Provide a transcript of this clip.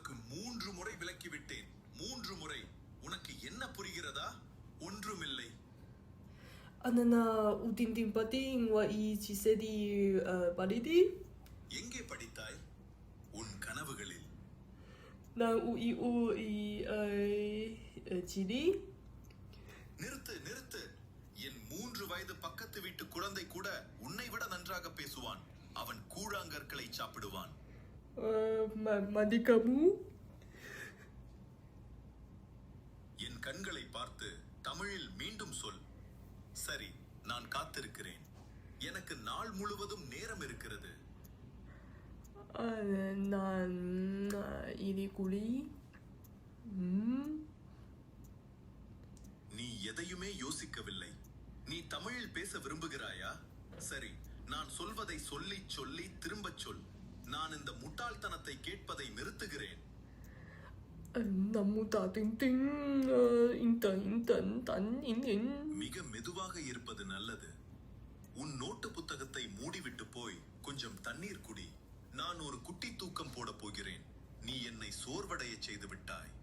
உனக்கு 3 முறை விளக்கிவிட்டேன். 3 முறை. உனக்கு என்ன புரிகிறதா? ஒன்றுமில்லை. Anana utintin pating wa I chisedi palidi. எங்கே படித்தாய்? உன் கனவுகளில். Na u chidi. நிறுத்து நிறுத்து. என் 3 வயது பக்கத்து வீட்டு குழந்தை கூட உன்னை விட நன்றாக பேசுவான். அவன் கூழாங்கற்களை சாப்பிடுவான். Madikamu. என் கண்களை பார்த்து தமிழில் மீண்டும் சொல். சரி, நான் காத்திருக்கிறேன். எனக்கு நாள் முழுவதும் நேரம் இருக்கிறது. நான் ili kuli. நீ எதையுமே யோசிக்கவில்லை. நீ தமிழில் பேச விரும்புகிறாயா? சரி, நான் சொல்வதை சொல்லி சொல்லி திரும்பச் சொல். நான் இந்த முட்டாள்தனத்தை கேட்பதை நிறுத்துகிறேன். மிக மெதுவாக இருப்பது நல்லது. உன் நோட்டு புத்தகத்தை மூடிவிட்டு போய் கொஞ்சம் தண்ணீர் குடி. நான் ஒரு குட்டி தூக்கம் போட போகிறேன். நீ என்னை சோர்வடைய செய்து விட்டாய்.